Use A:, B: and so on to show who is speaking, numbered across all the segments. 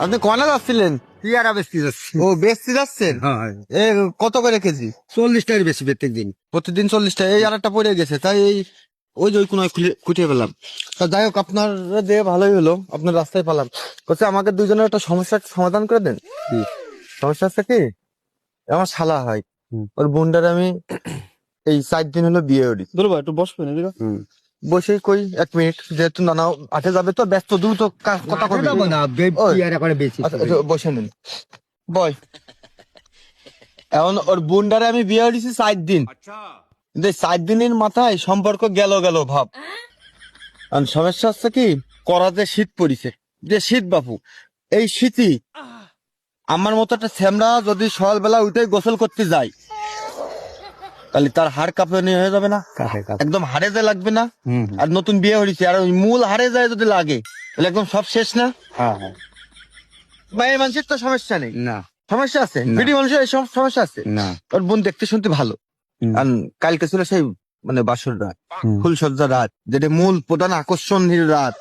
A: আপনি কয়না যাচ্ছিলেন?
B: পেয়ারা বেশি যাচ্ছে।
A: ও বেচতে যাচ্ছেন?
B: হ্যাঁ,
A: এ কত করে কেজি?
B: 40 টাকার বেশি প্রত্যেক দিন।
A: প্রতিদিন 40টা। এই আর একটা পড়ে গেছে, তাই এই ওই যে ওই কোনায় খুঁটিয়ে পেলাম। তা যাই হোক, আপনার দিয়ে ভালোই হলো, আপনার রাস্তায় পেলাম। বলছে আমাকে দুইজনের একটা সমস্যার সমাধান করে দেন। সমস্যা হচ্ছে কি, আমার শালা হয়, ওর বোনটারে আমি এই 4 দিন হলো বিয়ে করি।
C: দুলো ভাই একটু বসবেন এদিকে।
A: বসেই কই 1 মিনিট, যেহেতু নানা আটে যাবে তো, ব্যস্ত দ্রুত কথা
B: কথা
A: কবি।
B: যাবো না,
A: ওই,
B: পেয়ারা করে বেশি।
A: আচ্ছা, আচ্ছা, বসে নিন বয়। এখন ওর বোনটারে আমি বিয়ে দিছি 4 দিন, কিন্তু 4 দিনের মাথায় সম্পর্ক গেল গেল ভাব। আর সমস্যা হচ্ছে কি, করাতে শীত পড়িছে, যে শীত বাপু, এই শীতই আমার মতো একটা শ্যামরা যদি সকালবেলা উঠে গোসল করতে যায়, তাহলে তার হাড় কাঁপানি হয়ে যাবে না? একদম হাড়ে যায় লাগবে না? আর নতুন বিয়ে হয়েছে, আর ওই মূল হাড়ে যায় যদি লাগে, তাহলে একদম সব শেষ না? মেয়ে মানুষের তো সমস্যা নেই,
B: না
A: সমস্যা আছে,
B: না।
A: বিডি মানুষের এই সব সমস্যা আছে।
B: না,
A: ওর বোন দেখতে শুনতে ভালো। আর কালকে ছিল সেই মানে বাসর রাত, ফুলসজ্জা রাত, যেটা মূল প্রধান আকর্ষণীয় রাত।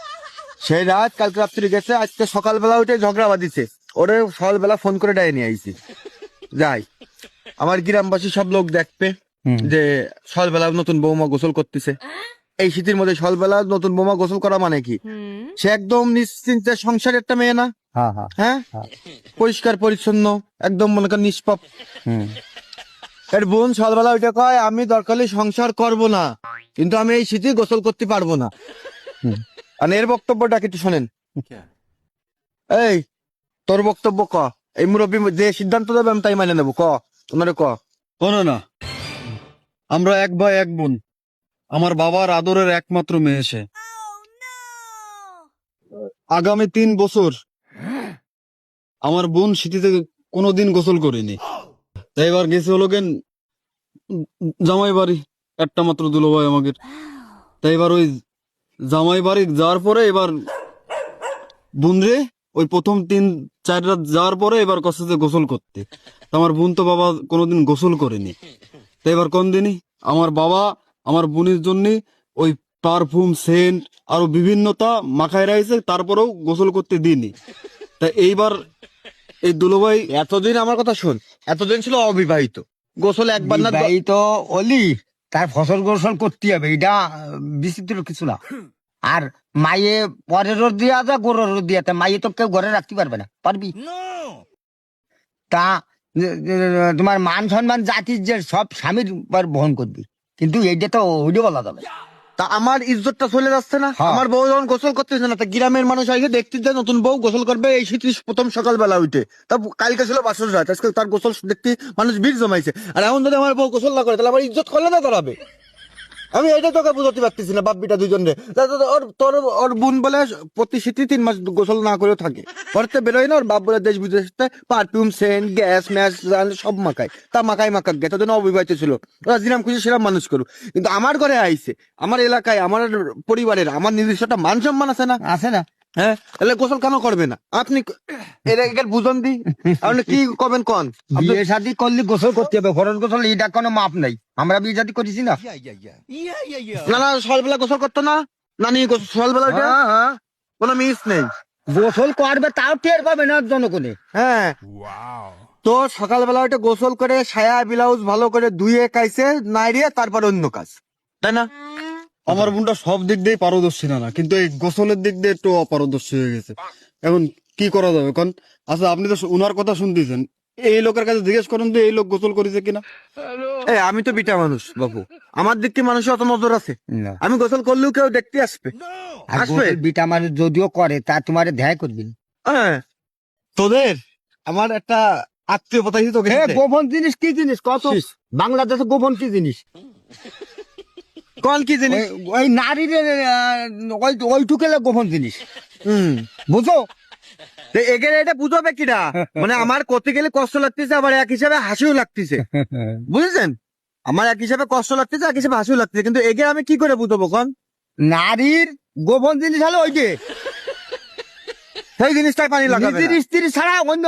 A: সেই রাত কালকে রাত্রি গেছে, আজকে সকালবেলা উঠে ঝগড়া বাঁধিছে। ওরে সকালবেলা ফোন করে ডাই নিয়ে আইছি। যাই, আমার গ্রামবাসী সব লোক দেখবে যে সকালবেলা নতুন বৌমা গোসল করতেছে। এই শীতের মধ্যে সকালবেলা নতুন বৌমা গোসল করা মানে কি, সে একদম নিশ্চিন্তে সংসারের একটা মেয়ে না? হ্যাঁ, পরিষ্কার পরিচ্ছন্ন, একদম মনে করেন নিষ্পাপ। এর বোন সকালবেলা ওইটা কয়, আমি দরকার হলে সংসার করব না, কিন্তু আমি এই শীতে গোসল করতে পারবো না। আর এর বক্তব্যটা একটু শোনেন। এই, তোর বক্তব্য ক। এই মুরব্বী যে সিদ্ধান্ত দেবে আমি তাই মানে নেবো, ক তোমার ক।
C: কোনো না, আমরা এক ভাই এক বোন, আমার বাবার আদরের একমাত্র মেয়ে সে। আগামী 3 বছর আমার বোন শীতিতে কোনোদিন গোসল করেনি। তাই এবার গেছে হলো কেন জামাই বাড়ি, একটা মাত্র দুলো ভাই আমাকে। তাই এবার ওই জামাই বাড়ি যাওয়ার পরে এবার বোন রে ওই প্রথম 3-4 রাত যাওয়ার পরে এবার কষ্ট গোসল করতে। তা আমার বোন তো বাবা কোনোদিন গোসল করেনি। তাই এবার কোন দিনই আমার বাবা আমার বোনের জন্য ওই পারফিউম সেন্ট আরো বিভিন্নতা মাখায় রাখছে, তারপরেও গোসল করতে দিইনি। তা এইবার এই দুলোভাই
A: এতদিন আমার কথা শোন, এতদিন ছিল অবিবাহিত, গোসল একবার না
B: বিবাহিত অলি তার ফসল গোসল করতে হবে, এটা বিচিত্র কিছু না। আর মাইয়ে পরের দিয়া যা গোরের দিয়া, তা মাইয়ে তো কেউ ঘরে রাখতে পারবে না, পারবি? তা তোমার মান সম্মান জাতির যে সব স্বামীর বহন করবি, কিন্তু এইটা তো ওইটা বলা যাবে না।
A: তা আমার ইজ্জতটা চলে যাচ্ছে না?
B: হ্যাঁ।
A: আমার বউ যখন গোসল করতেছে না, তা গ্রামের মানুষ আগে দেখতে যায় নতুন বউ গোসল করবে এই শীত প্রথম সকালবেলা উঠে। তা কালকে ছিল বাসর রাত, আজকে তার গোসল দেখতে মানুষ ভিড় জমাইছে। আর এখন যদি আমার বউ গোসল না করে, তাহলে আমার ইজ্জত করলে না করাবে? আমি এটা তোকে বুঝতে পারতেছি না, বাপ বিটা দুইজন রে। ওর বোন বলে প্রতি শীতে 3 মাস গোসল না করেও থাকে, ঘরতে বেরোয় না। ওর বাপ বলে দেশ বিদেশে পারফিউম সেন্ট গ্যাস ম্যাস সব মাখায়, তা মাখাক গে, তাদের অবিবাহিত ছিল, ওরা যেরাম খুশি সেরাম মানুষ করুক। কিন্তু আমার ঘরে আইছে, আমার এলাকায়, আমার পরিবারের, আমার নিজস্ব একটা মান সম্মান আছে না?
B: আছে না?
A: হ্যাঁ, তাহলে গোসল কেন করবে না? আপনি এর বুঝন দি, আপনি কি করবেন কন?
B: বিয়ে শাদী করলে গোসল করতে হবে, ফরজ গোসল এটা কোনো মাপ নাই। আমরা বিয়ে শাদী করেছি না?
A: না না, সকালবেলা গোসল করতো না নানি? সকালবেলা ওইটা
B: হ্যাঁ, হ্যাঁ।
A: কোনো মিস নেই।
B: গোসল করবে তাও টের পাবে না জনগণে।
A: হ্যাঁ, তো সকালবেলা ওইটা গোসল করে সায়া ব্লাউজ ভালো করে ধুয়ে কাইছে নাইড়িয়ে তারপর অন্য কাজ, তাই না?
C: আমার বোনটা সব দিক দিয়ে পারদর্শী না, কিন্তু এই গোসলের দিক দিয়ে একটু অপারদর্শী হয়ে গেছে। এখন কি করা যাবে এখন? আচ্ছা, আপনি তো উনার কথা শুনতেছেন, এই লোকের কাছে জিজ্ঞেস করেন তো এই লোক গোসল করেছে কিনা।
A: আমি তো বিটা মানুষ বাবু, আমার দিক থেকে মানুষের অত নজর আছে?
B: না।
A: আমি গোসল করলেও কেউ দেখতে আসবে?
B: আর
A: আসবে?
B: গোসল বিটা মানুষ যদিও করে, তা তোমার ধ্যায় করবি না।
A: হ্যাঁ, তোদের আমার একটা আত্মীয় পতাইছি তোকে
B: হ্যাঁ,
A: সাথে।
B: গোপন জিনিস কি জিনিস কত?
A: শিস।
B: বাংলাদেশে গোপন কি জিনিস?
A: কোন কি জিনিস?
B: ওই নারীর ওইটুকেলে গোপন জিনিস, বুঝো?
A: তো এখানে এটা বুঝাবে কিনা? মানে আমার করতে গেলে কষ্ট লাগতেছে, আবার এক হিসাবে হাসিও লাগতেছে, বুঝেছেন? আমার এক হিসাবে কষ্ট লাগতেছে, এক হিসাবে হাসিও লাগতেছে, কিন্তু এগে আমি কি করে বুঝবো কোন?
B: নারীর গোপন জিনিস হলো ওই যে
A: সেই জিনিসটাই পানি লাগাবে
B: নিজের
A: না।
B: স্ত্রী ছাড়া অন্য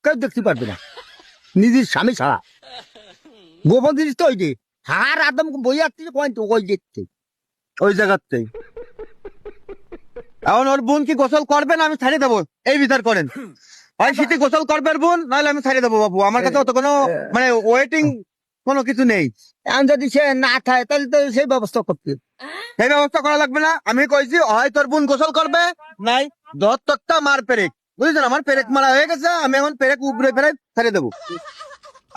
B: কেউ দেখতে পারবে না, নিজের স্বামী ছাড়া। গোপন জিনিস তো ওই যে হার আদম বই আসছে ওই দেখতে।
A: ওই জায়গাতেই এখন ওর বোন কি গোসল করবে না আমি ছাড়িয়ে দেবো, এই বিচার করেন। হয় শীতে গোসল করবে ওর বোন, নাহলে আমি ছাড়িয়ে দেবো বাবু। আমার কাছে অত কোনো মানে ওয়েটিং কোনো কিছু নেই।
B: এখন যদি সে না থাকে তাহলে তো সেই ব্যবস্থা করতে হবে।
A: সেই ব্যবস্থা করা লাগবে না। আমি কইছি হয় তোর বোন গোসল করবে, নাই দর তক্তা মার পেরেক, বুঝেছেন? আমার পেরেক মারা হয়ে গেছে, আমি এখন পেরেক উপরে ফেরে ছাড়িয়ে দেবো।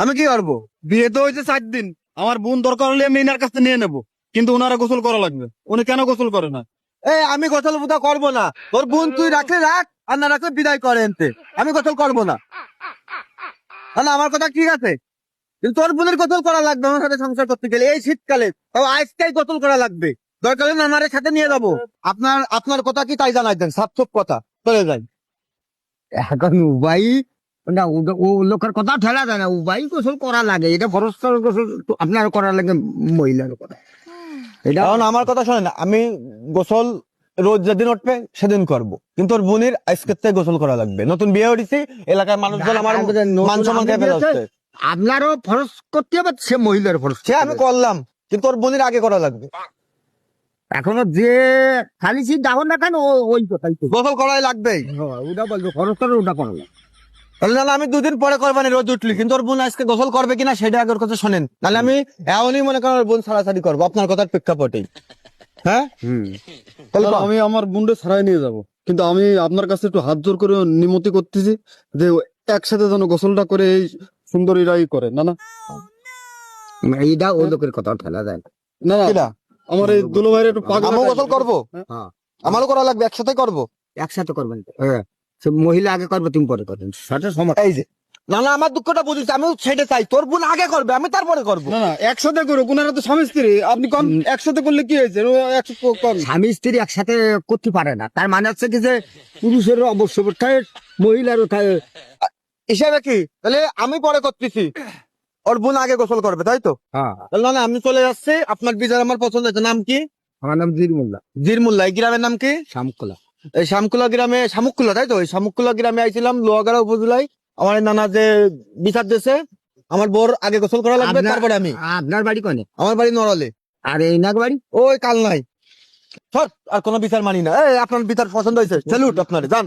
A: আমি কি করবো?
C: বিয়ে তো হয়েছে 4 দিন, আমার বোন দরকার হলে আমি এনার কাছে নিয়ে নেবো, কিন্তু ওনারা গোসল করা লাগবে। উনি কেন গোসল করে না?
A: এই আমি গোসল বোধা করবো না, তোর বোন তুই রাখলে রাখ, আর না রাখলে বিদায় করে এনতে। আমি গোসল করবো না, না আমার কথা ঠিক আছে, কিন্তু তোর বোনের গোসল করা লাগবে আমার সাথে সংসার করতে গেলে এই শীতকালে। তাও আজকেই গোসল করা লাগবে, দরকার হলে নানারে সাথে নিয়ে যাবো। আপনার কথা কি তাই জানাই দেন, সাপ সাপ কথা চলে যাই।
B: এখন উবাই না, ও লোকের কথা ঠেলা যায় না, উবাই গোসল করা লাগে, এটা ভরসা গোসল তো আপনার করা লাগে মহিলার কথা। এটা
A: কারণ আমার কথা শোনেন, আমি গোসল রোজ যেদিন উঠবে সেদিন করব, কিন্তু ওর বোনের আজকের থেকে গোসল করা লাগবে। নতুন বিয়ে উঠেছি, এলাকার মানুষজন আমার মান সম্মান খেয়ে ফেলাচ্ছে।
B: আপনারও ফরজ করতে হবে, সে মহিলার ফরজ
A: সে আমি করলাম, কিন্তু ওর বোনের আগে করা লাগবে।
B: এখনো যে খালি সিট দেখো না কেন, ওই কথাই তো
A: গোসল করাই লাগবেই।
B: ওটা বলবো, খরচ করে ওটা করা লাগে।
A: তাহলে নাহলে আমি 2 দিন পরে করবানি রোজ উঠলি, কিন্তু ওর বোন আজকে গোসল করবে কিনা সেটা আগের কথা শোনেন, নাহলে আমি এমনই মনে করেন ওর বোন ছাড়াছাড়ি করবো আপনার কথার প্রেক্ষাপটেই। হ্যাঁ তাহলে
C: তাহলে আমি আমার বোনকে ছাড়াই নিয়ে যাব, কিন্তু আমি আপনার কাছে একটু হাত জোর করে নিমতি করতেছি যে একসাথে যেন গোসলটা করে এই সুন্দরীরাই করে। না না
B: এইটা ওই লোকের কথা ঠেলা যায় না।
C: না না,
A: কিরা?
C: আমার এই দুলো ভাইয়ের একটু পাগল।
A: আমিও গোসল করবো,
B: হ্যাঁ,
A: আমারও করা লাগবে, একসাথে করবো।
B: একসাথে করবেন তো। হ্যাঁ, সে মহিলা আগে করবে, তুমি পরে করবেন, সাথে সমান।
A: এই যে না না, আমার দুঃখটা বুঝিস, আমিও সেটা চাই, তোর বোন আগে করবে, আমি তারপরে করবো।
C: না না, একসাথে করো, কোনারা তো স্বামী স্ত্রী, আপনি কোন একসাথে করলে কি হয়েছে?
B: স্বামী স্ত্রী একসাথে করতে পারে না, তার মানে হচ্ছে কি যে পুরুষেরও অবশ্যই থাকে, মহিলারও থাকে।
A: হিসাবে কি তাহলে আমি পরে করতেছি, ওর বোন আগে গোসল করবে, তাই তো?
B: হ্যাঁ,
A: তাহলে না না, আমি চলে যাচ্ছি। আপনার বিচার আমার পছন্দ হয়েছে। নাম কি?
B: আমার নাম জির মোল্লা,
A: জিরমুল্লা। এই গ্রামের নাম কি?
B: শামকলা।
A: এই শামকুলা গ্রামে, শামুকুলা তাই তো? ওই শামুকুলা গ্রামে আইছিলাম, লোহাগাড়া উপজেলায়। আমার এই নানা যে বিচার দিয়েছে, আমার বোর আগে গোসল করা লাগবে, তারপরে আমি।
B: আপনার বাড়ি কোনে?
A: আমার বাড়ি নড়ালে।
B: আর এই নাক বাড়ি?
A: ওই কাল নাই। আর কোনো বিচার মানি না। এই আপনার বিচার পছন্দ হয়েছে, স্যালুট আপনার, যান।